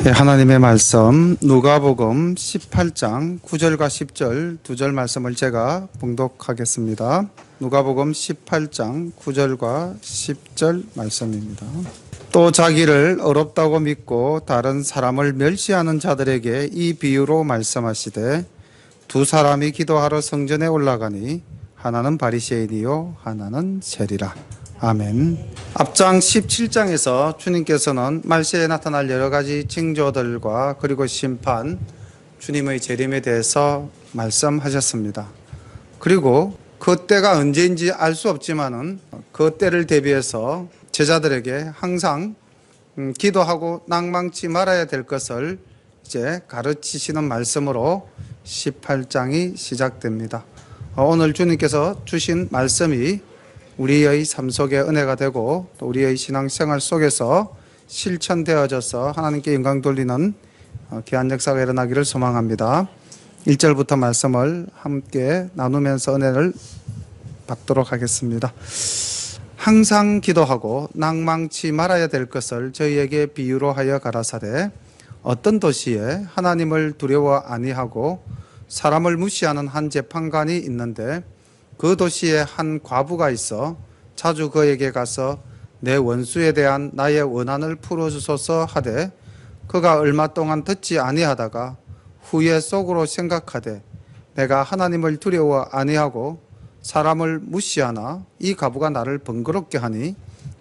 하나님의 말씀 누가복음 18장 9절과 10절 두 절 말씀을 제가 봉독하겠습니다. 누가복음 18장 9절과 10절 말씀입니다. 또 자기를 어렵다고 믿고 다른 사람을 멸시하는 자들에게 이 비유로 말씀하시되 두 사람이 기도하러 성전에 올라가니 하나는 바리새인이요 하나는 세리라. 아멘. 앞장 17장에서 주님께서는 말세에 나타날 여러 가지 징조들과 그리고 심판, 주님의 재림에 대해서 말씀하셨습니다. 그리고 그 때가 언제인지 알 수 없지만은 그 때를 대비해서 제자들에게 항상 기도하고 낭망치 말아야 될 것을 이제 가르치시는 말씀으로 18장이 시작됩니다. 오늘 주님께서 주신 말씀이 우리의 삶 속에 은혜가 되고 또 우리의 신앙생활 속에서 실천되어져서 하나님께 영광 돌리는 귀한 역사가 일어나기를 소망합니다. 1절부터 말씀을 함께 나누면서 은혜를 받도록 하겠습니다. 항상 기도하고 낭망치 말아야 될 것을 저희에게 비유로 하여 가라사대 어떤 도시에 하나님을 두려워 아니하고 사람을 무시하는 한 재판관이 있는데 그 도시에 한 과부가 있어 자주 그에게 가서 내 원수에 대한 나의 원한을 풀어주소서 하되 그가 얼마 동안 듣지 아니하다가 후에 속으로 생각하되 내가 하나님을 두려워 아니하고 사람을 무시하나 이 과부가 나를 번거롭게 하니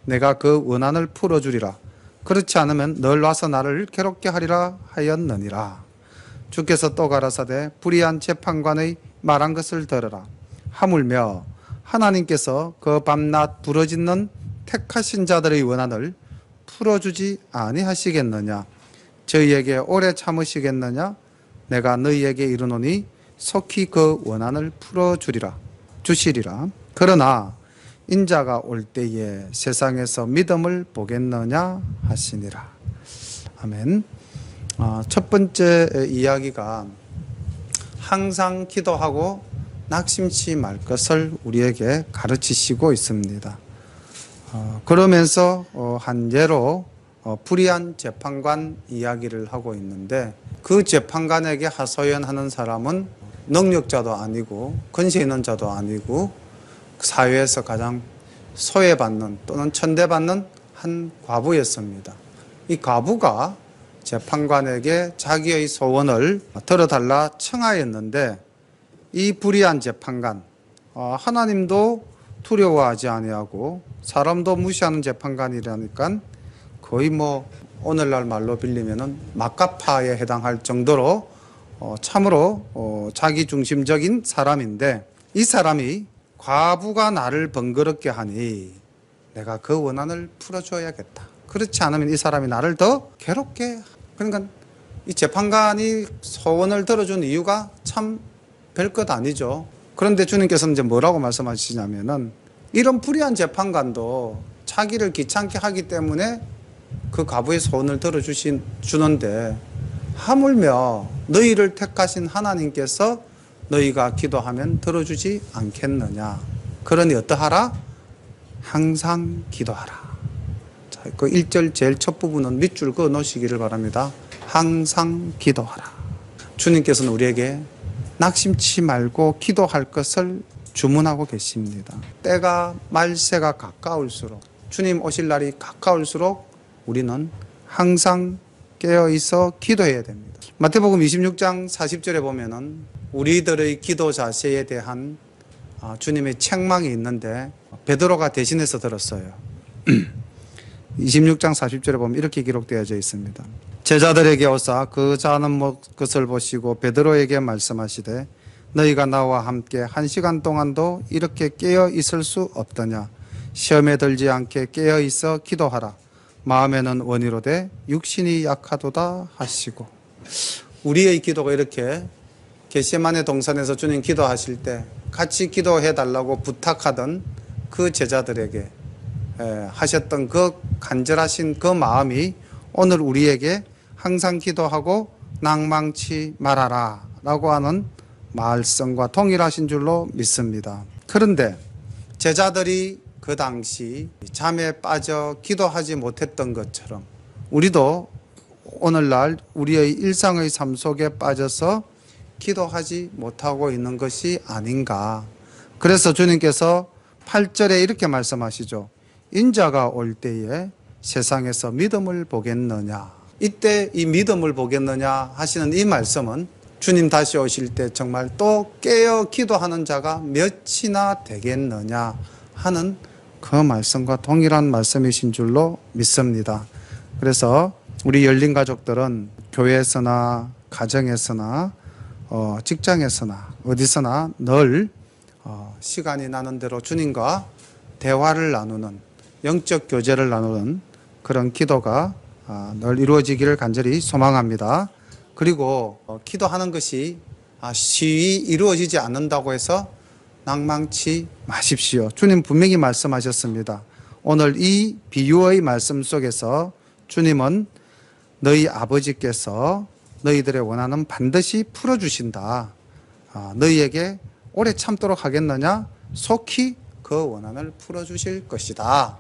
내가 그 원한을 풀어주리라. 그렇지 않으면 널 와서 나를 괴롭게 하리라 하였느니라. 주께서 또 가라사대 불의한 재판관의 말한 것을 들으라. 하물며 하나님께서 그 밤낮 부르짖는 택하신 자들의 원한을 풀어주지 아니하시겠느냐? 저희에게 오래 참으시겠느냐? 내가 너희에게 이르노니 속히 그 원한을 주시리라. 그러나 인자가 올 때에 세상에서 믿음을 보겠느냐 하시니라. 아멘. 첫 번째 이야기가 항상 기도하고 낙심치 말 것을 우리에게 가르치시고 있습니다. 그러면서 한 예로 불의한 재판관 이야기를 하고 있는데 그 재판관에게 하소연하는 사람은 능력자도 아니고 권세 있는 자도 아니고 사회에서 가장 소외받는 또는 천대받는 한 과부였습니다. 이 과부가 재판관에게 자기의 소원을 들어달라 청하였는데 이 불의한 재판관, 하나님도 두려워하지 아니하고 사람도 무시하는 재판관이라니까 거의 오늘날 말로 빌리면은 막가파에 해당할 정도로 참으로 자기중심적인 사람인데 이 사람이 과부가 나를 번거롭게 하니 내가 그 원한을 풀어줘야겠다. 그렇지 않으면 이 사람이 나를 더 괴롭게. 그러니까 이 재판관이 소원을 들어준 이유가 참 별것 아니죠. 그런데 주님께서는 이제 뭐라고 말씀하시냐면은 이런 불의한 재판관도 자기를 귀찮게 하기 때문에 그 과부의 소원을 들어주는데 하물며 너희를 택하신 하나님께서 너희가 기도하면 들어주지 않겠느냐. 그러니 어떠하라? 항상 기도하라. 자, 그 1절 제일 첫 부분은 밑줄 그어 놓으시기를 바랍니다. 항상 기도하라. 주님께서는 우리에게 낙심치 말고 기도할 것을 주문하고 계십니다. 때가 말세가 가까울수록 주님 오실 날이 가까울수록 우리는 항상 깨어있어 기도해야 됩니다. 마태복음 26장 40절에 보면은 우리들의 기도 자세에 대한 주님의 책망이 있는데 베드로가 대신해서 들었어요. 26장 40절에 보면 이렇게 기록되어져 있습니다. 제자들에게 오사 그 자는 것을 보시고 베드로에게 말씀하시되 너희가 나와 함께 1시간 동안도 이렇게 깨어 있을 수 없더냐. 시험에 들지 않게 깨어 있어 기도하라. 마음에는 원이로되 육신이 약하도다 하시고. 우리의 기도가 이렇게 겟세마네 동산에서 주님 기도하실 때 같이 기도해 달라고 부탁하던 그 제자들에게 하셨던 그 간절하신 그 마음이 오늘 우리에게 항상 기도하고 낭망치 말아라 라고 하는 말씀과 동일하신 줄로 믿습니다. 그런데 제자들이 그 당시 잠에 빠져 기도하지 못했던 것처럼 우리도 오늘날 우리의 일상의 삶 속에 빠져서 기도하지 못하고 있는 것이 아닌가. 그래서 주님께서 8절에 이렇게 말씀하시죠. 인자가 올 때에 세상에서 믿음을 보겠느냐. 이때 이 믿음을 보겠느냐 하시는 이 말씀은 주님 다시 오실 때 정말 또 깨어 기도하는 자가 몇이나 되겠느냐 하는 그 말씀과 동일한 말씀이신 줄로 믿습니다. 그래서 우리 열린 가족들은 교회에서나 가정에서나 직장에서나 어디서나 늘 시간이 나는 대로 주님과 대화를 나누는 영적 교제를 나누는 그런 기도가 늘 이루어지기를 간절히 소망합니다. 그리고 기도하는 것이 쉬이 이루어지지 않는다고 해서 낭망치 마십시오. 주님 분명히 말씀하셨습니다. 오늘 이 비유의 말씀 속에서 주님은 너희 아버지께서 너희들의 원한은 반드시 풀어주신다. 너희에게 오래 참도록 하겠느냐? 속히 그 원한을 풀어주실 것이다.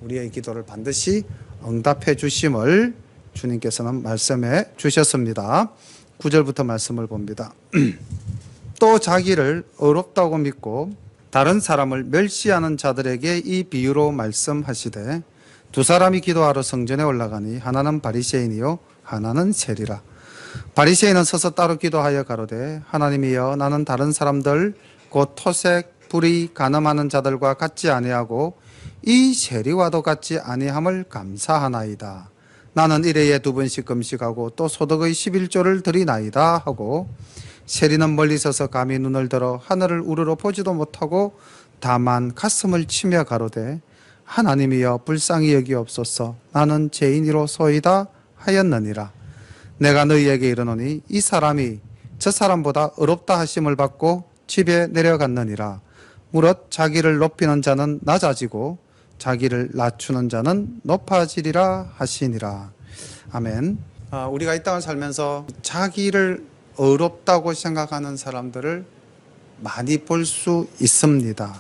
우리의 기도를 반드시 응답해 주심을 주님께서는 말씀해 주셨습니다. 9절부터 말씀을 봅니다. 또 자기를 어렵다고 믿고 다른 사람을 멸시하는 자들에게 이 비유로 말씀하시되 두 사람이 기도하러 성전에 올라가니 하나는 바리새인이요 하나는 세리라. 바리새인은 서서 따로 기도하여 가로되 하나님이여 나는 다른 사람들 곧 토색, 불의, 간음하는 자들과 같지 아니하고 이 세리와도 같지 아니함을 감사하나이다. 나는 일회에 2번씩 금식하고 또 소득의 11조를 드리나이다 하고 세리는 멀리 서서 감히 눈을 들어 하늘을 우러러 보지도 못하고 다만 가슴을 치며 가로되 하나님이여 불쌍히 여기옵소서 나는 죄인이로소이다 하였느니라. 내가 너희에게 이르노니 이 사람이 저 사람보다 어렵다 하심을 받고 집에 내려갔느니라. 무릇 자기를 높이는 자는 낮아지고 자기를 낮추는 자는 높아지리라 하시니라. 아멘. 우리가 이 땅을 살면서 자기를 어렵다고 생각하는 사람들을 많이 볼 수 있습니다.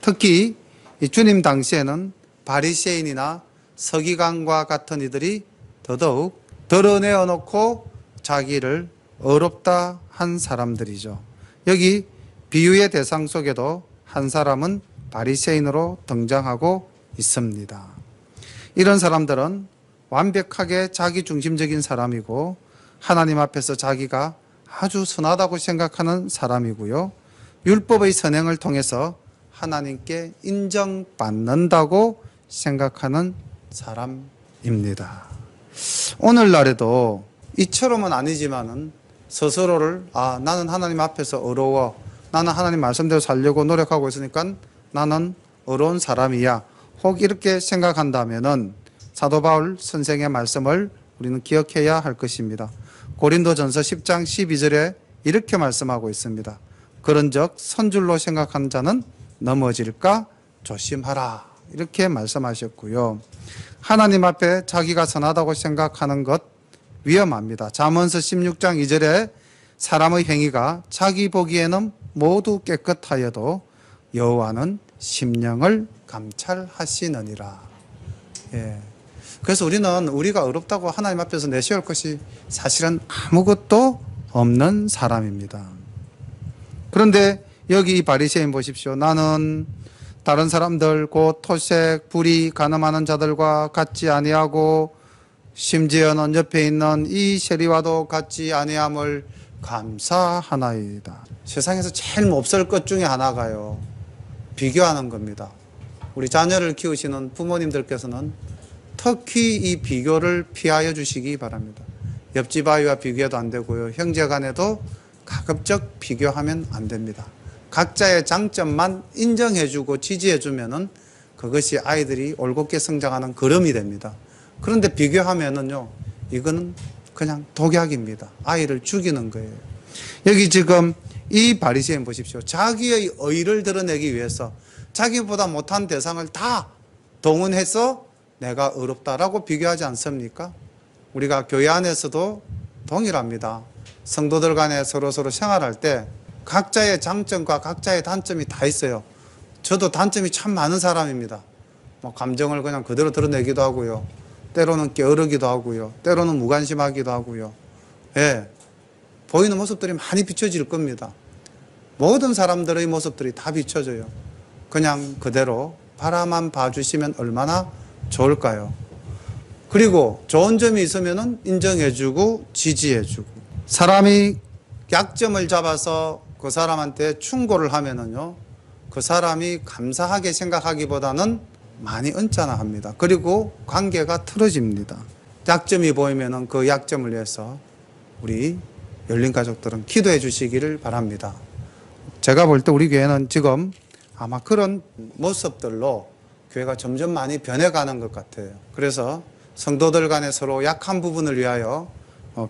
특히 이 주님 당시에는 바리새인이나 서기관과 같은 이들이 더더욱 드러내어 놓고 자기를 어렵다 한 사람들이죠. 여기 비유의 대상 속에도 한 사람은 바리새인으로 등장하고 있습니다. 이런 사람들은 완벽하게 자기 중심적인 사람이고 하나님 앞에서 자기가 아주 선하다고 생각하는 사람이고요. 율법의 선행을 통해서 하나님께 인정받는다고 생각하는 사람입니다. 오늘날에도 이처럼은 아니지만은 스스로를 나는 하나님 앞에서 어려워, 나는 하나님 말씀대로 살려고 노력하고 있으니까 나는 어려운 사람이야, 혹 이렇게 생각한다면은 사도 바울 선생의 말씀을 우리는 기억해야 할 것입니다. 고린도전서 10장 12절에 이렇게 말씀하고 있습니다. 그런즉 선줄로 생각하는 자는 넘어질까 조심하라, 이렇게 말씀하셨고요. 하나님 앞에 자기가 선하다고 생각하는 것 위험합니다. 잠언서 16장 2절에 사람의 행위가 자기 보기에는 모두 깨끗하여도 여호와는 심령을 감찰하시느니라. 그래서 우리는 우리가 어렵다고 하나님 앞에서 내세울 것이 사실은 아무것도 없는 사람입니다. 그런데 여기 이 바리새인 보십시오. 나는 다른 사람들 곧 토색, 불의, 간음하는 자들과 같지 아니하고 심지어는 옆에 있는 이 세리와도 같지 아니함을 감사하나이다. 세상에서 제일 몹쓸 것 중에 하나가요, 비교하는 겁니다. 우리 자녀를 키우시는 부모님들께서는 특히 이 비교를 피하여 주시기 바랍니다. 옆집 아이와 비교해도 안 되고요. 형제 간에도 가급적 비교하면 안 됩니다. 각자의 장점만 인정해주고 지지해주면은 그것이 아이들이 올곧게 성장하는 걸음이 됩니다. 그런데 비교하면은요, 이거는 그냥 독약입니다. 아이를 죽이는 거예요. 여기 지금 이 바리새인 보십시오. 자기의 의를 드러내기 위해서 자기보다 못한 대상을 다 동원해서 내가 어렵다라고 비교하지 않습니까? 우리가 교회 안에서도 동일합니다. 성도들 간에 서로 생활할 때 각자의 장점과 각자의 단점이 다 있어요. 저도 단점이 참 많은 사람입니다. 감정을 그냥 그대로 드러내기도 하고요. 때로는 게으르기도 하고요. 때로는 무관심하기도 하고요. 예, 보이는 모습들이 많이 비춰질 겁니다. 모든 사람들의 모습들이 다 비춰져요. 그냥 그대로 바라만 봐주시면 얼마나 좋을까요? 그리고 좋은 점이 있으면 인정해주고 지지해주고, 사람이 약점을 잡아서 그 사람한테 충고를 하면은요, 그 사람이 감사하게 생각하기보다는 많이 언짢아합니다. 그리고 관계가 틀어집니다. 약점이 보이면은 그 약점을 위해서 우리 열린 가족들은 기도해 주시기를 바랍니다. 제가 볼 때 우리 교회는 지금 아마 그런 모습들로 교회가 점점 많이 변해가는 것 같아요. 그래서 성도들 간에 서로 약한 부분을 위하여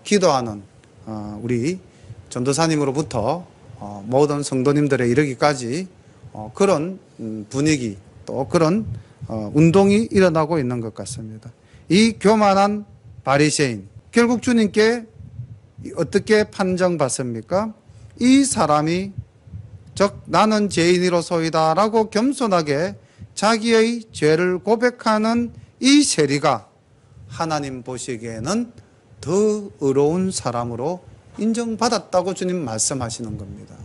기도하는 우리 전도사님으로부터 모든 성도님들에 이르기까지 그런 분위기, 또 그런 운동이 일어나고 있는 것 같습니다. 이 교만한 바리새인, 결국 주님께 어떻게 판정받습니까? 이 사람이 즉 나는 죄인이로소이다 라고 겸손하게 자기의 죄를 고백하는 이 세리가 하나님 보시기에는 더 의로운 사람으로 인정받았다고 주님 말씀하시는 겁니다.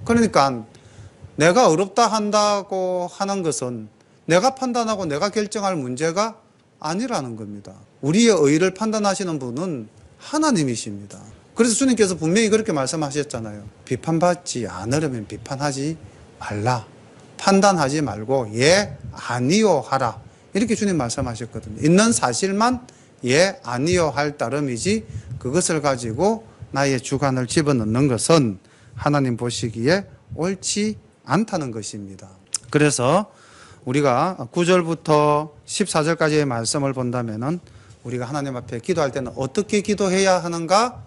그러니까 내가 의롭다 한다고 하는 것은 내가 판단하고 내가 결정할 문제가 아니라는 겁니다. 우리의 의를 판단하시는 분은 하나님이십니다. 그래서 주님께서 분명히 그렇게 말씀하셨잖아요. 비판받지 않으려면 비판하지 말라. 판단하지 말고 예, 아니요 하라. 이렇게 주님 말씀하셨거든요. 있는 사실만 예, 아니요 할 따름이지 그것을 가지고 나의 주관을 집어넣는 것은 하나님 보시기에 옳지 않다는 것입니다. 그래서 우리가 9절부터 14절까지의 말씀을 본다면은 우리가 하나님 앞에 기도할 때는 어떻게 기도해야 하는가?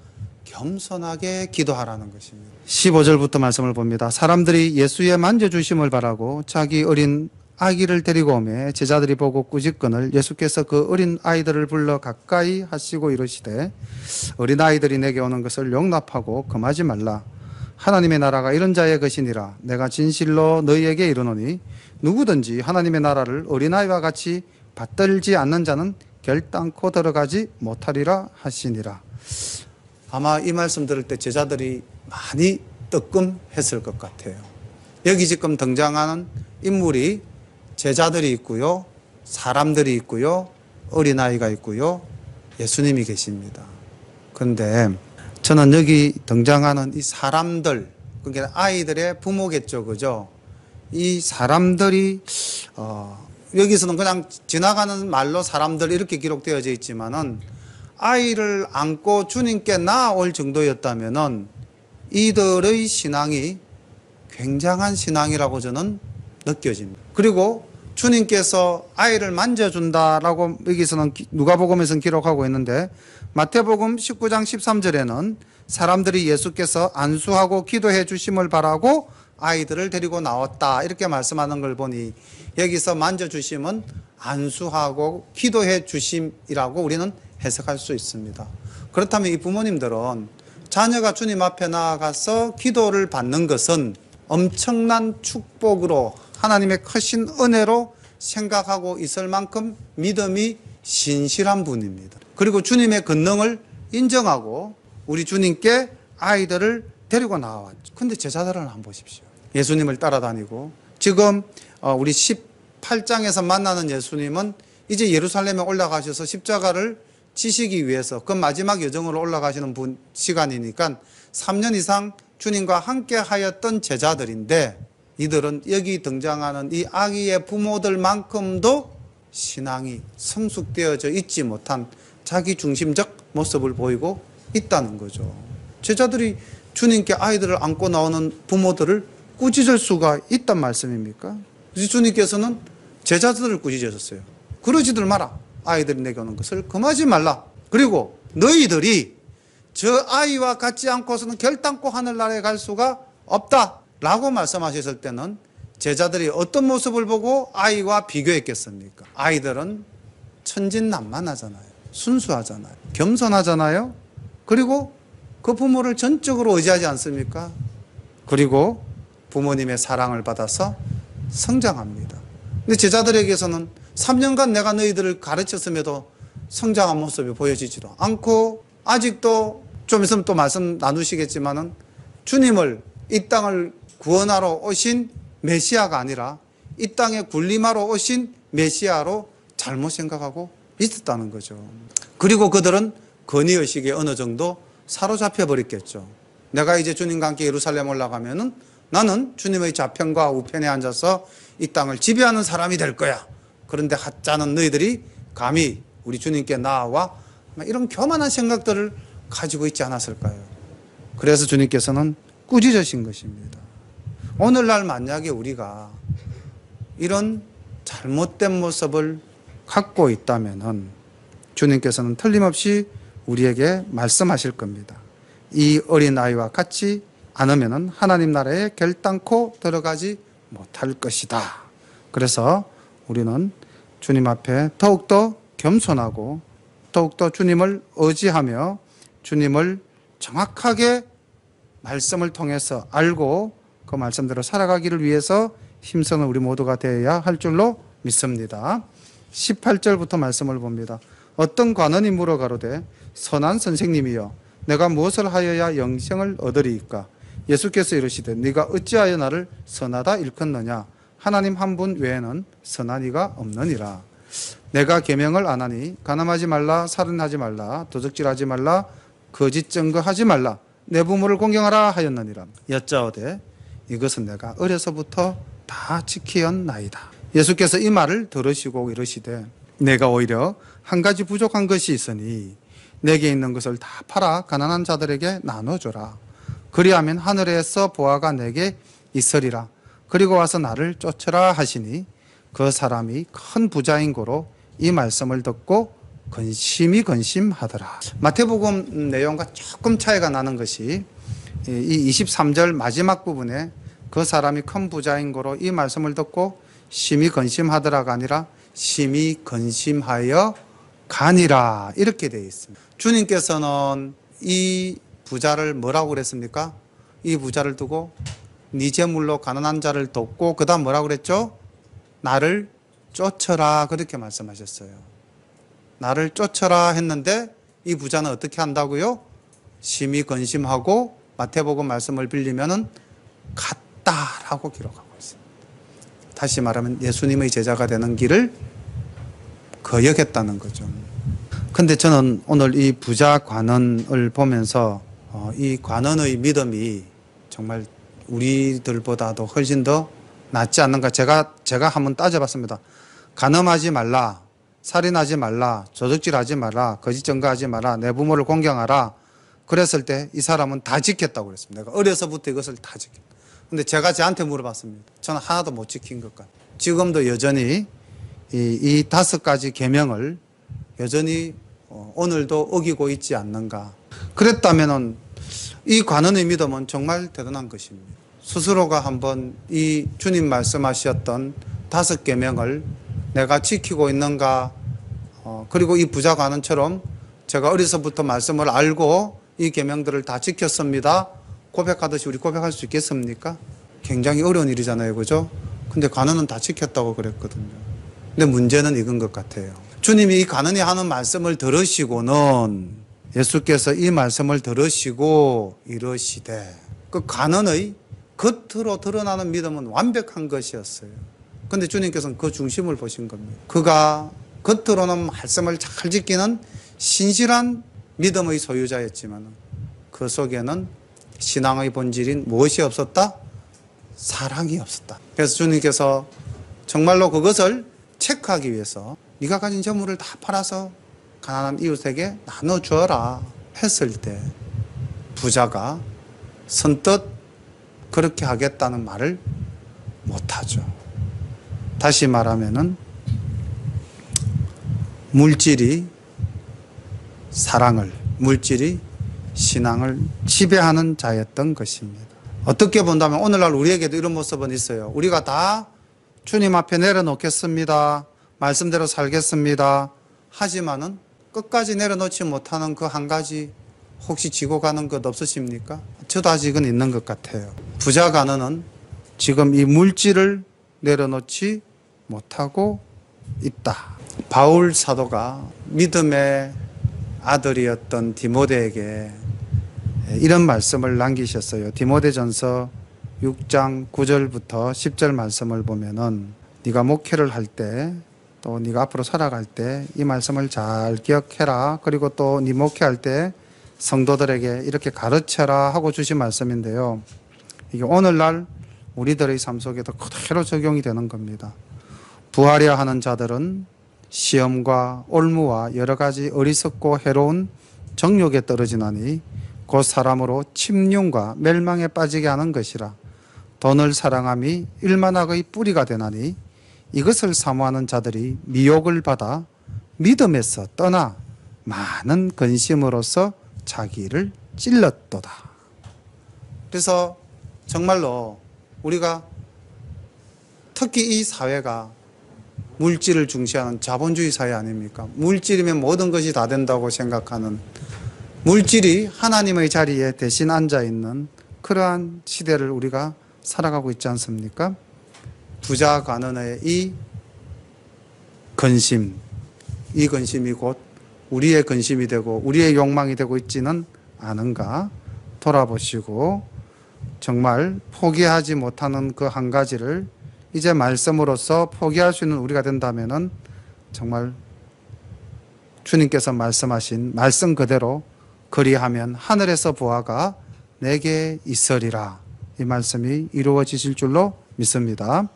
겸손하게 기도하라는 것입니다. 15절부터 말씀을 봅니다. 사람들이 예수의 만져주심을 바라고 자기 어린 아기를 데리고 오매 제자들이 보고 꾸짖거늘 예수께서 그 어린 아이들을 불러 가까이 하시고 이르시되 어린 아이들이 내게 오는 것을 용납하고 금하지 말라. 하나님의 나라가 이런 자의 것이니라. 내가 진실로 너희에게 이르노니 누구든지 하나님의 나라를 어린아이와 같이 받들지 않는 자는 결단코 들어가지 못하리라 하시니라. 아마 이 말씀 들을 때 제자들이 많이 뜨끔했을 것 같아요. 여기 지금 등장하는 인물이 제자들이 있고요, 사람들이 있고요, 어린아이가 있고요, 예수님이 계십니다. 그런데 저는 여기 등장하는 이 사람들, 그러니까 아이들의 부모겠죠, 그죠? 이 사람들이 여기서는 그냥 지나가는 말로 사람들 이렇게 기록되어져 있지만은 아이를 안고 주님께 나아올 정도였다면은 이들의 신앙이 굉장한 신앙이라고 저는 느껴집니다. 그리고 주님께서 아이를 만져준다라고 여기서는 누가복음에서는 기록하고 있는데 마태복음 19장 13절에는 사람들이 예수께서 안수하고 기도해 주심을 바라고 아이들을 데리고 나왔다 이렇게 말씀하는 걸 보니 여기서 만져주심은 안수하고 기도해 주심이라고 우리는 해석할 수 있습니다. 그렇다면 이 부모님들은 자녀가 주님 앞에 나아가서 기도를 받는 것은 엄청난 축복으로 하나님의 크신 은혜로 생각하고 있을 만큼 믿음이 신실한 분입니다. 그리고 주님의 권능을 인정하고 우리 주님께 아이들을 데리고 나왔죠. 근데 제자들은 한번 보십시오. 예수님을 따라다니고 지금 우리 18장에서 만나는 예수님은 이제 예루살렘에 올라가셔서 십자가를 지시기 위해서 그 마지막 여정으로 올라가시는 시간이니까 3년 이상 주님과 함께 하였던 제자들인데 이들은 여기 등장하는 이 아기의 부모들만큼도 신앙이 성숙되어져 있지 못한 자기 중심적 모습을 보이고 있다는 거죠. 제자들이 주님께 아이들을 안고 나오는 부모들을 꾸짖을 수가 있단 말씀입니까? 그래서 주님께서는 제자들을 꾸짖으셨어요. 그러지들 마라. 아이들이 내게 오는 것을 금하지 말라. 그리고 너희들이 저 아이와 같지 않고서는 결단코 하늘나라에 갈 수가 없다 라고 말씀하셨을 때는 제자들이 어떤 모습을 보고 아이와 비교했겠습니까? 아이들은 천진난만하잖아요. 순수하잖아요. 겸손하잖아요. 그리고 그 부모를 전적으로 의지하지 않습니까? 그리고 부모님의 사랑을 받아서 성장합니다. 근데 제자들에게서는 3년간 내가 너희들을 가르쳤음에도 성장한 모습이 보여지지도 않고, 아직도 좀 있으면 또 말씀 나누시겠지만은 주님을, 이 땅을 구원하러 오신 메시아가 아니라 이 땅에 군림하러 오신 메시아로 잘못 생각하고 있었다는 거죠. 그리고 그들은 건의의식에 어느 정도 사로잡혀 버렸겠죠. 내가 이제 주님과 함께 예루살렘 올라가면은 나는 주님의 좌편과 우편에 앉아서 이 땅을 지배하는 사람이 될 거야. 그런데 하찮은 너희들이 감히 우리 주님께 나와, 이런 교만한 생각들을 가지고 있지 않았을까요? 그래서 주님께서는 꾸짖으신 것입니다. 오늘날 만약에 우리가 이런 잘못된 모습을 갖고 있다면은 주님께서는 틀림없이 우리에게 말씀하실 겁니다. 이 어린아이와 같이 않으면은 하나님 나라에 결단코 들어가지 못할 것이다. 그래서 우리는 주님 앞에 더욱더 겸손하고 더욱더 주님을 의지하며 주님을 정확하게 말씀을 통해서 알고 그 말씀대로 살아가기를 위해서 힘쓰는 우리 모두가 되어야 할 줄로 믿습니다. 18절부터 말씀을 봅니다. 어떤 관원이 물어 가로되 선한 선생님이여 내가 무엇을 하여야 영생을 얻으리이까? 예수께서 이르시되 네가 어찌하여 나를 선하다 일컫느냐? 하나님 한 분 외에는 선한 이가 없느니라. 내가 계명을 안 하니 간음하지 말라, 살인하지 말라, 도적질하지 말라, 거짓 증거하지 말라, 내 부모를 공경하라 하였느니라. 여짜오되 이것은 내가 어려서부터 다 지키었나이다. 예수께서 이 말을 들으시고 이르시되 내가 오히려 한 가지 부족한 것이 있으니 내게 있는 것을 다 팔아 가난한 자들에게 나눠줘라. 그리하면 하늘에서 보화가 내게 있으리라. 그리고 와서 나를 쫓으라 하시니 그 사람이 큰 부자인 고로 이 말씀을 듣고 근심하더라. 마태복음 내용과 조금 차이가 나는 것이 이 23절 마지막 부분에 그 사람이 큰 부자인 고로 이 말씀을 듣고 심히 근심하더라가 아니라 심히 근심하여 가니라 이렇게 되어 있습니다. 주님께서는 이 부자를 뭐라고 그랬습니까? 이 부자를 두고 네 재물로 가난한 자를 돕고 그 다음 뭐라고 그랬죠? 나를 쫓아라 그렇게 말씀하셨어요. 나를 쫓아라 했는데 이 부자는 어떻게 한다고요? 심히 근심하고 마태복음 말씀을 빌리면은 갔다라고 기록하고 있습니다. 다시 말하면 예수님의 제자가 되는 길을 거역했다는 거죠. 근데 저는 오늘 이 부자 관원을 보면서 이 관원의 믿음이 정말 우리들보다도 훨씬 더 낫지 않는가. 제가 한번 따져봤습니다. 간음하지 말라, 살인하지 말라, 도적질하지 말라, 거짓 증거하지 말라, 내 부모를 공경하라. 그랬을 때 이 사람은 다 지켰다고 그랬습니다. 내가 어려서부터 이것을 다 지켰다. 근데 제가 저한테 물어봤습니다. 저는 하나도 못 지킨 것 같아요. 지금도 여전히 이 5가지 계명을 여전히 오늘도 어기고 있지 않는가. 그랬다면은 이 관원의 믿음은 정말 대단한 것입니다. 스스로가 한번 이 주님 말씀하셨던 5계명을 내가 지키고 있는가. 그리고 이 부자 관원처럼 제가 어려서부터 말씀을 알고 이 계명들을 다 지켰습니다. 고백하듯이 우리 고백할 수 있겠습니까? 굉장히 어려운 일이잖아요. 그죠? 근데 관원은 다 지켰다고 그랬거든요. 근데 문제는 이건 것 같아요. 주님이 이 관원이 하는 말씀을 들으시고는 예수께서 이 말씀을 들으시고 이러시되 그 관원의 겉으로 드러나는 믿음은 완벽한 것이었어요. 근데 주님께서는 그 중심을 보신 겁니다. 그가 겉으로는 말씀을 잘 지키는 신실한 믿음의 소유자였지만 그 속에는 신앙의 본질인 무엇이 없었다? 사랑이 없었다. 그래서 주님께서 정말로 그것을 체크하기 위해서 네가 가진 재물을 다 팔아서 가난한 이웃에게 나눠주어라 했을 때 부자가 선뜻 그렇게 하겠다는 말을 못하죠. 다시 말하면은 물질이 사랑을, 물질이 신앙을 지배하는 자였던 것입니다. 어떻게 본다면 오늘날 우리에게도 이런 모습은 있어요. 우리가 다 주님 앞에 내려놓겠습니다. 말씀대로 살겠습니다. 하지만은 끝까지 내려놓지 못하는 그 한 가지 혹시 지고 가는 것 없으십니까? 저도 아직은 있는 것 같아요. 부자 가난은 지금 이 물질을 내려놓지 못하고 있다. 바울 사도가 믿음의 아들이었던 디모데에게 이런 말씀을 남기셨어요. 디모데전서 6장 9절부터 10절 말씀을 보면은 네가 목회를 할 때 또 네가 앞으로 살아갈 때 이 말씀을 잘 기억해라. 그리고 또 네 목회할 때 성도들에게 이렇게 가르쳐라 하고 주신 말씀인데요. 이게 오늘날 우리들의 삶 속에도 그대로 적용이 되는 겁니다. 부하려 하는 자들은 시험과 올무와 여러 가지 어리석고 해로운 정욕에 떨어지나니 곧 사람으로 침륜과 멸망에 빠지게 하는 것이라. 돈을 사랑함이 일만악의 뿌리가 되나니 이것을 사모하는 자들이 미혹을 받아 믿음에서 떠나 많은 근심으로써 자기를 찔렀도다. 그래서 정말로 우리가 특히 이 사회가 물질을 중시하는 자본주의 사회 아닙니까? 물질이면 모든 것이 다 된다고 생각하는, 물질이 하나님의 자리에 대신 앉아있는 그러한 시대를 우리가 살아가고 있지 않습니까? 부자 간언의 이 근심, 이 근심이 곧 우리의 근심이 되고 우리의 욕망이 되고 있지는 않은가 돌아보시고 정말 포기하지 못하는 그 한 가지를 이제 말씀으로써 포기할 수 있는 우리가 된다면은 정말 주님께서 말씀하신 말씀 그대로 그리하면 하늘에서 보아가 내게 있으리라. 이 말씀이 이루어지실 줄로 믿습니다.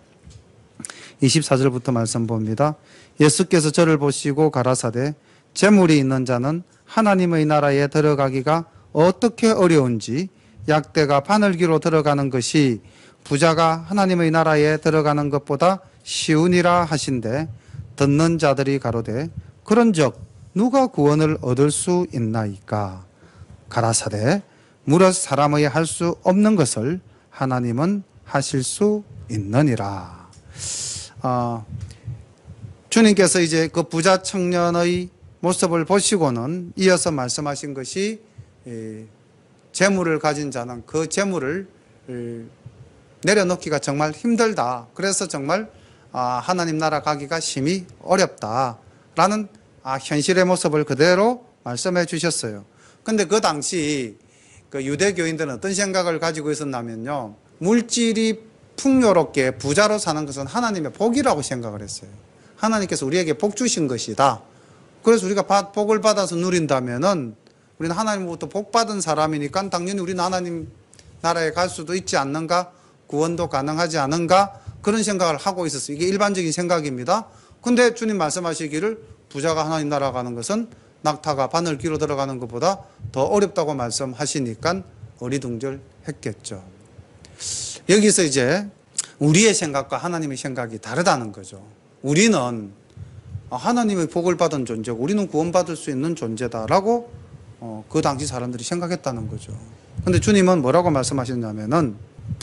24절부터 말씀 봅니다. 예수께서 저를 보시고 가라사대 재물이 있는 자는 하나님의 나라에 들어가기가 어떻게 어려운지 약대가 바늘기로 들어가는 것이 부자가 하나님의 나라에 들어가는 것보다 쉬우니라 하신대 듣는 자들이 가로되 그런즉 누가 구원을 얻을 수 있나이까. 가라사대 무릇 사람의 할 수 없는 것을 하나님은 하실 수 있느니라. 주님께서 이제 그 부자 청년의 모습을 보시고는 이어서 말씀하신 것이 재물을 가진 자는 그 재물을 내려놓기가 정말 힘들다. 그래서 정말 하나님 나라 가기가 심히 어렵다라는 현실의 모습을 그대로 말씀해 주셨어요. 근데 그 당시 그 유대교인들은 어떤 생각을 가지고 있었냐면요. 물질이 풍요롭게 부자로 사는 것은 하나님의 복이라고 생각을 했어요. 하나님께서 우리에게 복 주신 것이다. 그래서 우리가 복을 받아서 누린다면은 우리는 하나님으로부터 복 받은 사람이니까 당연히 우리는 하나님 나라에 갈 수도 있지 않는가? 구원도 가능하지 않은가? 그런 생각을 하고 있었어요. 이게 일반적인 생각입니다. 근데 주님 말씀하시기를 부자가 하나님 나라 가는 것은 낙타가 바늘귀로 들어가는 것보다 더 어렵다고 말씀하시니까 어리둥절했겠죠. 여기서 이제 우리의 생각과 하나님의 생각이 다르다는 거죠. 우리는 하나님의 복을 받은 존재고 우리는 구원받을 수 있는 존재다라고 그 당시 사람들이 생각했다는 거죠. 근데 주님은 뭐라고 말씀하셨냐면은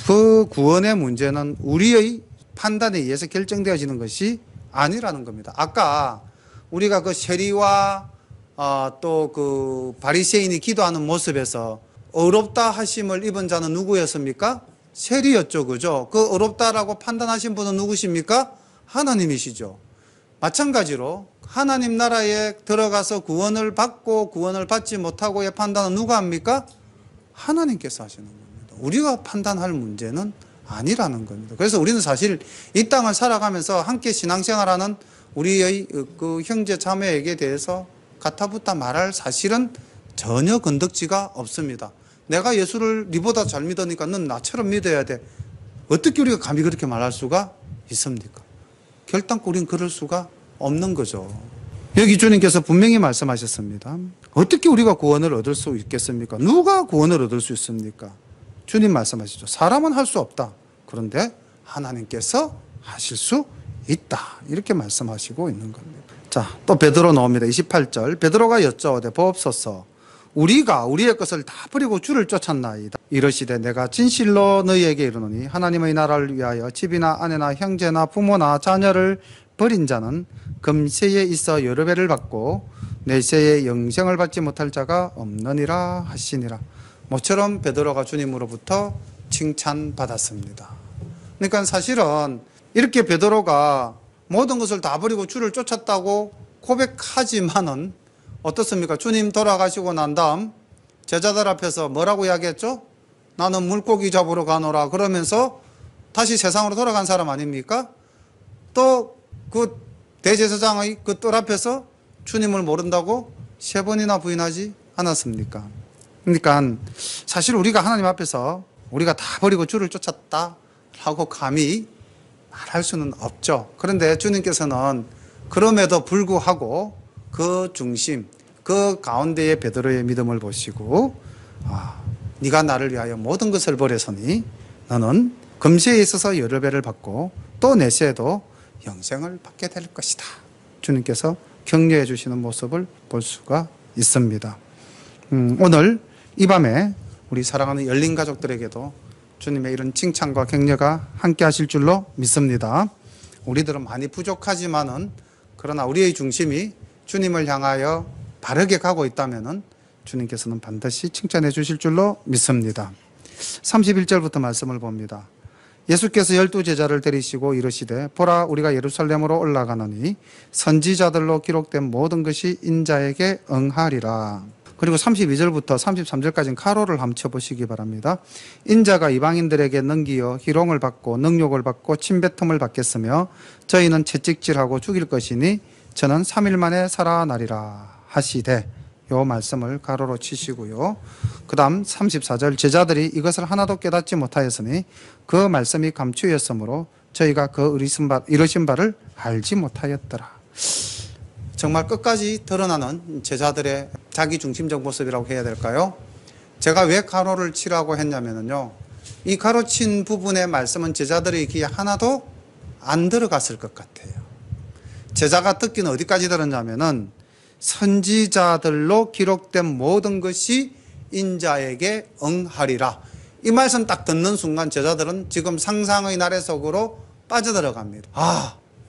그 구원의 문제는 우리의 판단에 의해서 결정되어지는 것이 아니라는 겁니다. 아까 우리가 그 세리와 또 그 바리새인이 기도하는 모습에서 어렵다 하심을 입은 자는 누구였습니까? 세리였죠. 그죠? 그 어렵다라고 판단하신 분은 누구십니까? 하나님이시죠. 마찬가지로 하나님 나라에 들어가서 구원을 받고 구원을 받지 못하고의 판단은 누가 합니까? 하나님께서 하시는 겁니다. 우리가 판단할 문제는 아니라는 겁니다. 그래서 우리는 사실 이 땅을 살아가면서 함께 신앙생활하는 우리의 그 형제 자매에게 대해서 가타부타 말할 사실은 전혀 건덕지가 없습니다. 내가 예수를 니보다 잘 믿으니까 넌 나처럼 믿어야 돼. 어떻게 우리가 감히 그렇게 말할 수가 있습니까? 결단코 우리는 그럴 수가 없는 거죠. 여기 주님께서 분명히 말씀하셨습니다. 어떻게 우리가 구원을 얻을 수 있겠습니까? 누가 구원을 얻을 수 있습니까? 주님 말씀하시죠. 사람은 할 수 없다. 그런데 하나님께서 하실 수 있다. 이렇게 말씀하시고 있는 겁니다. 자, 또 베드로 나옵니다. 28절. 베드로가 여짜오되 보옵소서. 우리가 우리의 것을 다 버리고 주를 쫓았나이다. 이러시되 내가 진실로 너희에게 이르노니 하나님의 나라를 위하여 집이나 아내나 형제나 부모나 자녀를 버린 자는 금세에 있어 여러 배를 받고 내세에 영생을 받지 못할 자가 없느니라 하시니라. 모처럼 베드로가 주님으로부터 칭찬받았습니다. 그러니까 사실은 이렇게 베드로가 모든 것을 다 버리고 주를 쫓았다고 고백하지만은 어떻습니까? 주님 돌아가시고 난 다음 제자들 앞에서 뭐라고 이야기했죠? 나는 물고기 잡으러 가노라 그러면서 다시 세상으로 돌아간 사람 아닙니까? 또 그 대제사장의 그 뜰 앞에서 주님을 모른다고 3번이나 부인하지 않았습니까? 그러니까 사실 우리가 하나님 앞에서 우리가 다 버리고 주를 쫓았다 라고 감히 말할 수는 없죠. 그런데 주님께서는 그럼에도 불구하고 그 중심, 그 가운데의 베드로의 믿음을 보시고 네가 나를 위하여 모든 것을 버렸으니 너는 금세에 있어서 여러 배를 받고 또 내세에도 영생을 받게 될 것이다. 주님께서 격려해 주시는 모습을 볼 수가 있습니다. 오늘 이 밤에 우리 사랑하는 열린 가족들에게도 주님의 이런 칭찬과 격려가 함께 하실 줄로 믿습니다. 우리들은 많이 부족하지만은 그러나 우리의 중심이 주님을 향하여 바르게 가고 있다면은 주님께서는 반드시 칭찬해 주실 줄로 믿습니다. 31절부터 말씀을 봅니다. 예수께서 12제자를 데리시고 이르시되 보라 우리가 예루살렘으로 올라가노니 선지자들로 기록된 모든 것이 인자에게 응하리라. 그리고 32절부터 33절까지는 가로를 한번 쳐보시기 바랍니다. 인자가 이방인들에게 넘기어 희롱을 받고 능욕을 받고 침뱉음을 받겠으며 저희는 채찍질하고 죽일 것이니 저는 3일 만에 살아나리라 하시되, 요 말씀을 가로로 치시고요. 그 다음 34절 제자들이 이것을 하나도 깨닫지 못하였으니 그 말씀이 감추였으므로 저희가 그 이르신 바를 알지 못하였더라. 정말 끝까지 드러나는 제자들의 자기중심적 모습이라고 해야 될까요? 제가 왜 가로를 치라고 했냐면요, 이 가로친 부분의 말씀은 제자들의 귀에 하나도 안 들어갔을 것 같아요. 제자가 듣기는 어디까지 들었냐면은 선지자들로 기록된 모든 것이 인자에게 응하리라. 이 말씀 딱 듣는 순간 제자들은 지금 상상의 나래 속으로 빠져들어갑니다.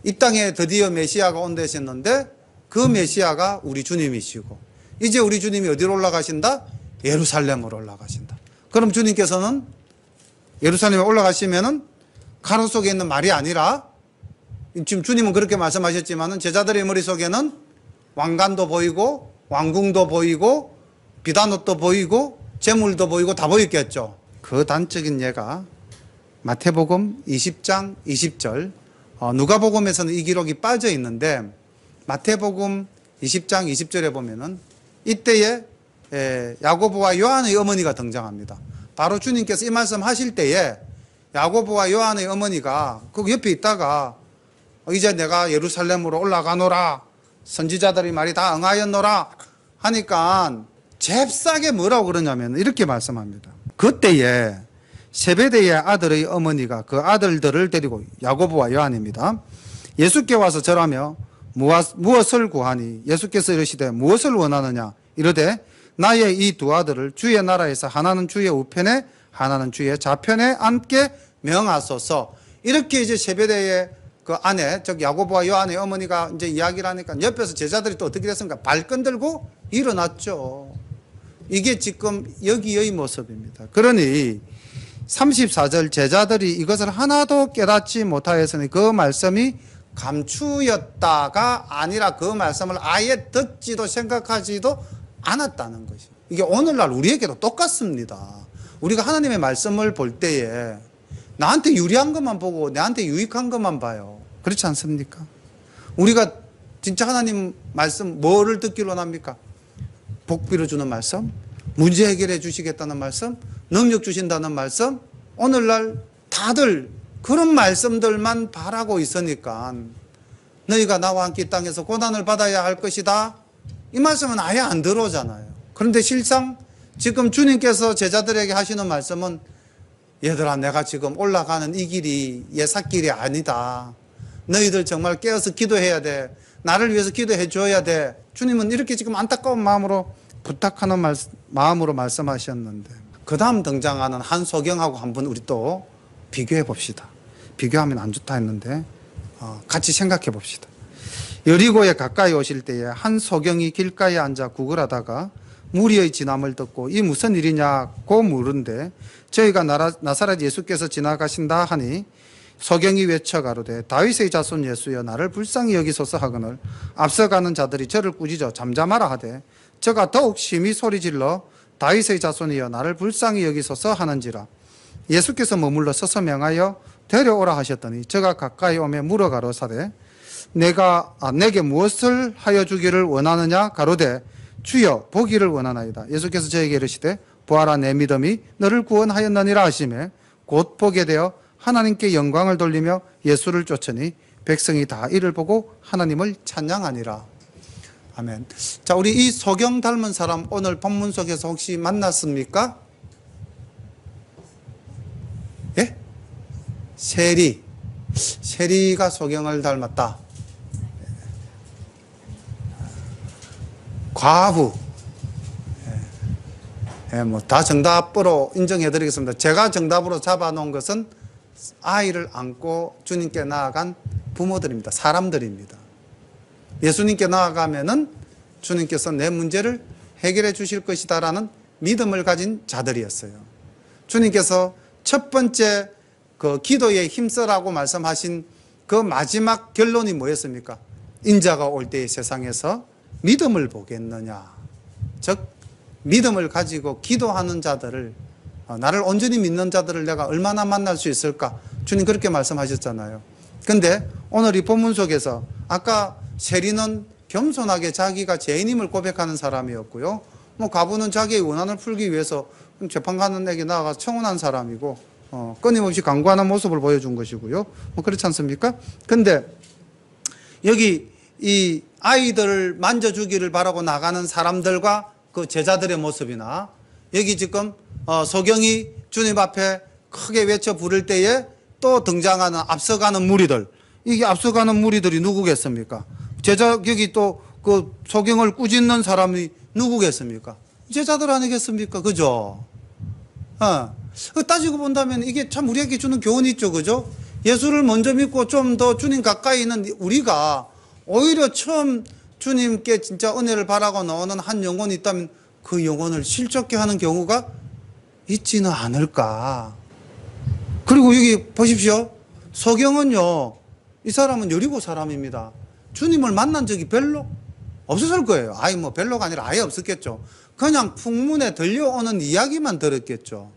이 땅에 드디어 메시아가 온다 했었는데 그 메시아가 우리 주님이시고 이제 우리 주님이 어디로 올라가신다? 예루살렘으로 올라가신다. 그럼 주님께서는 예루살렘에 올라가시면은 가로 속에 있는 말이 아니라, 지금 주님은 그렇게 말씀하셨지만은 제자들의 머릿속에는 왕관도 보이고 왕궁도 보이고 비단옷도 보이고 재물도 보이고 다 보였겠죠. 그 단적인 예가 마태복음 20장 20절, 누가복음에서는 이 기록이 빠져 있는데 마태복음 20장 20절에 보면은 이때에 야고보와 요한의 어머니가 등장합니다. 바로 주님께서 이 말씀 하실 때에 야고보와 요한의 어머니가 그 옆에 있다가 이제 내가 예루살렘으로 올라가노라, 선지자들의 말이 다 응하였노라 하니까 잽싸게 뭐라고 그러냐면 이렇게 말씀합니다. 그때에 세베대의 아들의 어머니가 그 아들들을 데리고, 야고보와 요한입니다, 예수께 와서 절하며 무엇을 구하니? 예수께서 이르시되 무엇을 원하느냐? 이르되 나의 이 두 아들을 주의 나라에서 하나는 주의 우편에 하나는 주의 좌편에 앉게 명하소서. 이렇게 이제 세베대의 그 아내, 즉 야고보와 요한의 어머니가 이제 이야기를 하니까 옆에서 제자들이 또 어떻게 됐습니까? 발끈 들고 일어났죠. 이게 지금 여기의 모습입니다. 그러니 34절 제자들이 이것을 하나도 깨닫지 못하였으니 그 말씀이 감추였다가 아니라 그 말씀을 아예 듣지도 생각하지도 않았다는 것이, 이게 오늘날 우리에게도 똑같습니다. 우리가 하나님의 말씀을 볼 때에 나한테 유리한 것만 보고 나한테 유익한 것만 봐요. 그렇지 않습니까? 우리가 진짜 하나님 말씀 뭐를 듣기로 합니까? 복 빌어주는 말씀, 문제 해결해 주시겠다는 말씀, 능력 주신다는 말씀. 오늘날 다들 그런 말씀들만 바라고 있으니까 너희가 나와 함께 이 땅에서 고난을 받아야 할 것이다, 이 말씀은 아예 안 들어오잖아요. 그런데 실상 지금 주님께서 제자들에게 하시는 말씀은, 얘들아, 내가 지금 올라가는 이 길이 예사길이 아니다. 너희들 정말 깨어서 기도해야 돼. 나를 위해서 기도해 줘야 돼. 주님은 이렇게 지금 안타까운 마음으로 부탁하는 마음으로 말씀하셨는데, 그 다음 등장하는 한소경하고 한번 우리 또 비교해 봅시다. 비교하면 안 좋다 했는데 같이 생각해 봅시다. 여리고에 가까이 오실 때에 한소경이 길가에 앉아 구걸하다가 무리의 진함을 듣고 이 무슨 일이냐고 물은데 저희가 나사렛 예수께서 지나가신다 하니 소경이 외쳐 가로되 다윗의 자손 예수여 나를 불쌍히 여기소서 하거늘 앞서가는 자들이 저를 꾸짖어 잠잠하라 하되 저가 더욱 심히 소리질러 다윗의 자손이여 나를 불쌍히 여기소서 하는지라. 예수께서 머물러 서서 명하여 데려오라 하셨더니 저가 가까이 오매 물어 가로사대 내게 무엇을 하여 주기를 원하느냐 가로되 주여 보기를 원하나이다. 예수께서 저에게 이르시되 보아라 내 믿음이 너를 구원하였느니라 하시매 곧 보게 되어 하나님께 영광을 돌리며 예수를 쫓으니 백성이 다 이를 보고 하나님을 찬양하니라. 아멘. 자, 우리 이 소경 닮은 사람 오늘 본문 속에서 혹시 만났습니까? 예? 세리가 소경을 닮았다. 과부. 뭐 다 정답으로 인정해 드리겠습니다. 제가 정답으로 잡아 놓은 것은 아이를 안고 주님께 나아간 부모들입니다. 사람들입니다. 예수님께 나아가면은 주님께서 내 문제를 해결해 주실 것이다라는 믿음을 가진 자들이었어요. 주님께서 첫 번째 그 기도에 힘쓰라고 말씀하신 그 마지막 결론이 뭐였습니까? 인자가 올 때의 세상에서 믿음을 보겠느냐. 즉 믿음을 가지고 기도하는 자들을, 나를 온전히 믿는 자들을 내가 얼마나 만날 수 있을까? 주님 그렇게 말씀하셨잖아요. 근데 오늘 이 본문 속에서 아까 세리는 겸손하게 자기가 죄인임을 고백하는 사람이었고요. 뭐 과부는 자기의 원한을 풀기 위해서 재판관에게 나아가서 청혼한 사람이고, 끊임없이 강구하는 모습을 보여준 것이고요. 뭐 그렇지 않습니까? 근데 여기 이 아이들을 만져주기를 바라고 나가는 사람들과 그 제자들의 모습이나 여기 지금 소경이 주님 앞에 크게 외쳐 부를 때에 또 등장하는 앞서가는 무리들, 이게 앞서가는 무리들이 누구겠습니까? 여기 또 그 소경을 꾸짖는 사람이 누구겠습니까? 제자들 아니겠습니까? 그죠? 따지고 본다면 이게 참 우리에게 주는 교훈이 있죠. 그죠? 예수를 먼저 믿고 좀 더 주님 가까이 있는 우리가 오히려 처음 주님께 진짜 은혜를 바라고 나오는 한 영혼이 있다면 그 영혼을 실족해 하는 경우가 있지는 않을까. 그리고 여기 보십시오. 소경은요, 이 사람은 여리고 사람입니다. 주님을 만난 적이 별로 없었을 거예요. 뭐 별로가 아니라 아예 없었겠죠. 그냥 풍문에 들려오는 이야기만 들었겠죠.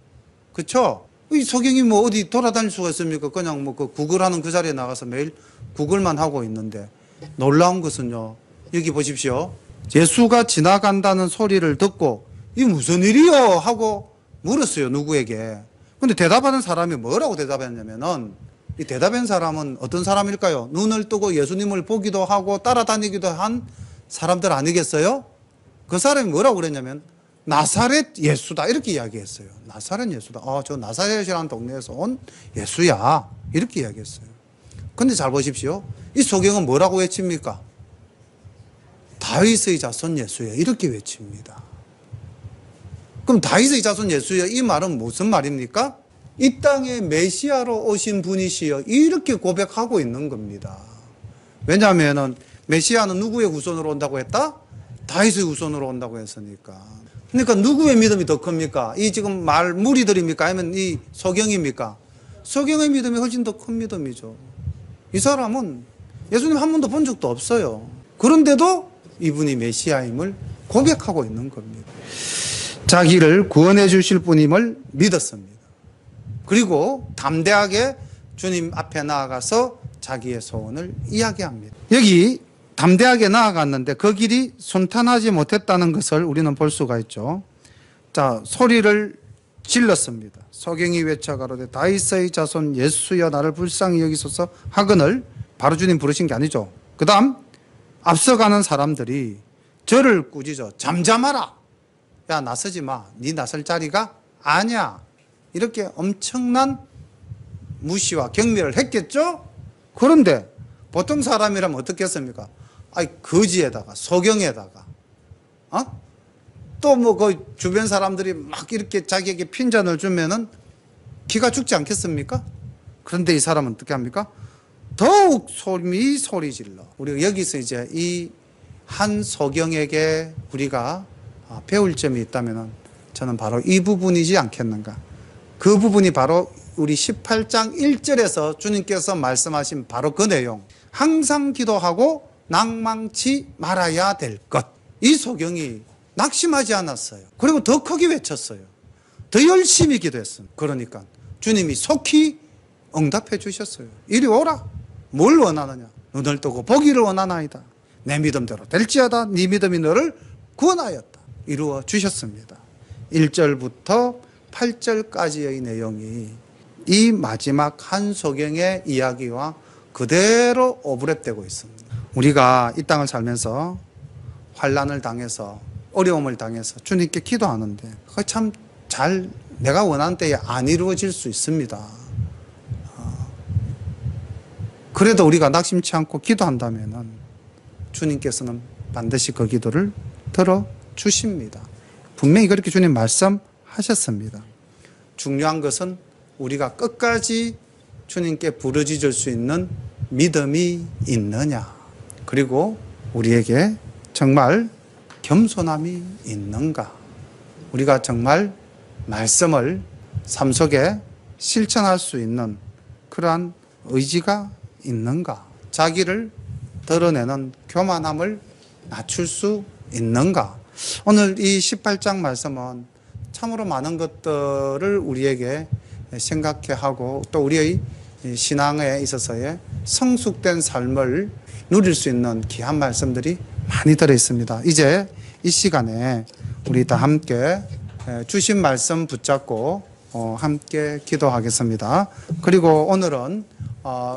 그쵸? 이 소경이 뭐 어디 돌아다닐 수가 있습니까? 그냥 뭐 그 구걸하는 그 자리에 나가서 매일 구걸만 하고 있는데, 놀라운 것은요, 여기 보십시오. 예수가 지나간다는 소리를 듣고 이 무슨 일이요? 하고 물었어요. 누구에게. 근데 대답하는 사람이 뭐라고 대답했냐면은, 이 대답한 사람은 어떤 사람일까요? 눈을 뜨고 예수님을 보기도 하고 따라다니기도 한 사람들 아니겠어요? 그 사람이 뭐라고 그랬냐면 나사렛 예수다 이렇게 이야기했어요. 나사렛 예수다. 저 나사렛이라는 동네에서 온 예수야 이렇게 이야기했어요. 근데 잘 보십시오. 이 소경은 뭐라고 외칩니까? 다윗의 자손 예수야 이렇게 외칩니다. 그럼 다윗의 자손 예수야 이 말은 무슨 말입니까? 이 땅에 메시아로 오신 분이시여 이렇게 고백하고 있는 겁니다. 왜냐하면 메시아는 누구의 후손으로 온다고 했다? 다윗의 후손으로 온다고 했으니까. 그러니까 누구의 믿음이 더 큽니까? 이 지금 말 무리들입니까? 아니면 이 소경입니까? 소경의 믿음이 훨씬 더 큰 믿음이죠. 이 사람은 예수님 한 번도 본 적도 없어요. 그런데도 이분이 메시아임을 고백하고 있는 겁니다. 자기를 구원해 주실 분임을 믿었습니다. 그리고 담대하게 주님 앞에 나아가서 자기의 소원을 이야기합니다. 여기 담대하게 나아갔는데 그 길이 순탄하지 못했다는 것을 우리는 볼 수가 있죠. 자, 소리를 질렀습니다. 소경이 외쳐 가로되 다윗의 자손 예수여 나를 불쌍히 여기소서 하거늘 바로 주님 부르신 게 아니죠. 그 다음 앞서가는 사람들이 저를 꾸짖어 잠잠하라. 야 나서지 마. 네 나설 자리가 아니야. 이렇게 엄청난 무시와 경멸을 했겠죠. 그런데 보통 사람이라면 어떻게 했습니까? 거지에다가 소경에다가 또 뭐 그 주변 사람들이 막 이렇게 자기에게 핀잔을 주면은 기가 죽지 않겠습니까? 그런데 이 사람은 어떻게 합니까? 더욱 소리 질러. 우리가 여기서 이제 이 한 소경에게 우리가 배울 점이 있다면은 저는 바로 이 부분이지 않겠는가. 그 부분이 바로 우리 18장 1절에서 주님께서 말씀하신 바로 그 내용, 항상 기도하고 낙망치 말아야 될 것. 이 소경이 낙심하지 않았어요. 그리고 더 크게 외쳤어요. 더 열심히 기도했습니다. 그러니까 주님이 속히 응답해 주셨어요. 이리 오라. 뭘 원하느냐? 눈을 뜨고 보기를 원하나이다. 내 믿음대로 될지어다. 네 믿음이 너를 구원하였다. 이루어 주셨습니다. 1절부터 8절까지의 내용이 이 마지막 한 소경의 이야기와 그대로 오버랩되고 있습니다. 우리가 이 땅을 살면서 환난을 당해서 어려움을 당해서 주님께 기도하는데 그거 참 잘 내가 원하는 때에 안 이루어질 수 있습니다. 그래도 우리가 낙심치 않고 기도한다면 주님께서는 반드시 그 기도를 들어주십니다. 분명히 그렇게 주님 말씀하셨습니다. 중요한 것은 우리가 끝까지 주님께 부르짖을 수 있는 믿음이 있느냐, 그리고 우리에게 정말 겸손함이 있는가, 우리가 정말 말씀을 삶 속에 실천할 수 있는 그러한 의지가 있는가, 자기를 드러내는 교만함을 낮출 수 있는가. 오늘 이 18장 말씀은 참으로 많은 것들을 우리에게 생각해 하고 또 우리의 신앙에 있어서의 성숙된 삶을 누릴 수 있는 귀한 말씀들이 많이 들어있습니다. 이제 이 시간에 우리 다 함께 주신 말씀 붙잡고 함께 기도하겠습니다. 그리고 오늘은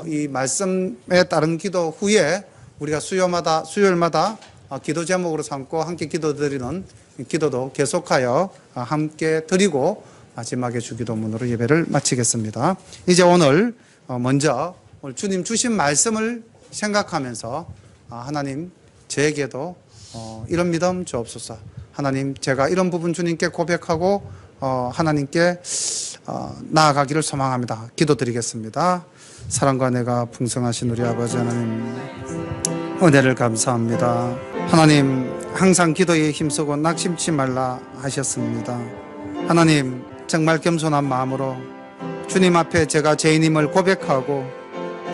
이 말씀에 따른 기도 후에 우리가 수요일마다 기도 제목으로 삼고 함께 기도드리는 기도도 계속하여 함께 드리고 마지막에 주기도문으로 예배를 마치겠습니다. 이제 오늘 먼저 주님 주신 말씀을 생각하면서 하나님, 저에게도 이런 믿음 주옵소서. 하나님, 제가 이런 부분 주님께 고백하고 하나님께 나아가기를 소망합니다. 기도드리겠습니다. 사랑과 은혜가 풍성하신 우리 아버지 하나님, 은혜를 감사합니다. 하나님, 항상 기도에 힘쓰고 낙심치 말라 하셨습니다. 하나님, 정말 겸손한 마음으로 주님 앞에 제가 죄인임을 고백하고,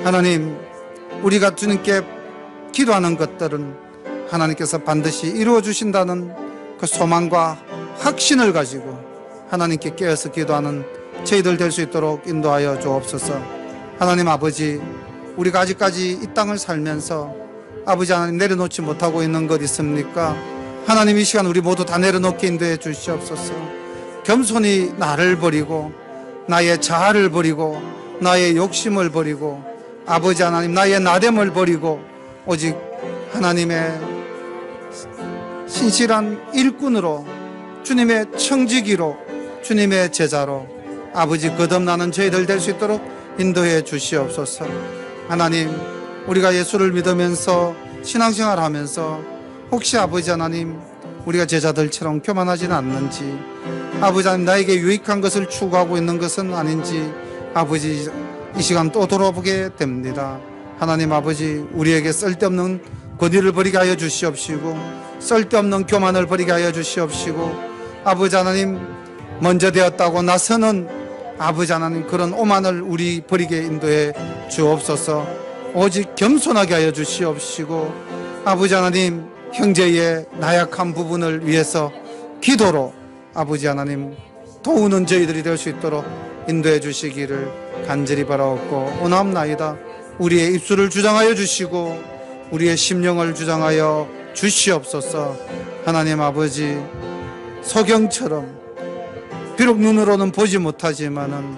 하나님, 우리가 주님께 기도하는 것들은 하나님께서 반드시 이루어 주신다는 그 소망과 확신을 가지고 하나님께 깨어서 기도하는 저희들 될 수 있도록 인도하여 주옵소서. 하나님 아버지, 우리가 아직까지 이 땅을 살면서 아버지 하나님 내려놓지 못하고 있는 것 있습니까? 하나님, 이 시간 우리 모두 다 내려놓게 인도해 주시옵소서. 겸손히 나를 버리고 나의 자아를 버리고 나의 욕심을 버리고 아버지 하나님 나의 나됨을 버리고 오직 하나님의 신실한 일꾼으로, 주님의 청지기로, 주님의 제자로 아버지 거듭나는 저희들 될 수 있도록 인도해 주시옵소서. 하나님, 우리가 예수를 믿으면서 신앙생활 하면서 혹시 아버지 하나님 우리가 제자들처럼 교만하지는 않는지, 아버지 하나님 나에게 유익한 것을 추구하고 있는 것은 아닌지 아버지 이 시간 또 돌아보게 됩니다. 하나님 아버지, 우리에게 쓸데없는 권위를 버리게 하여 주시옵시고 쓸데없는 교만을 버리게 하여 주시옵시고 아버지 하나님 먼저 되었다고 나서는 아버지 하나님 그런 오만을 우리 버리게 인도해 주옵소서. 오직 겸손하게 하여 주시옵시고 아버지 하나님 형제의 나약한 부분을 위해서 기도로 아버지 하나님 도우는 저희들이 될 수 있도록 인도해 주시기를 간절히 바라옵고 원하옵나이다. 우리의 입술을 주장하여 주시고 우리의 심령을 주장하여 주시옵소서. 하나님 아버지, 소경처럼 비록 눈으로는 보지 못하지만은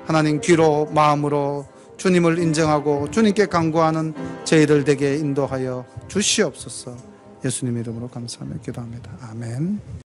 하나님 귀로 마음으로 주님을 인정하고 주님께 간구하는 저희들 되게 인도하여 주시옵소서. 예수님 이름으로 감사하며 기도합니다. 아멘.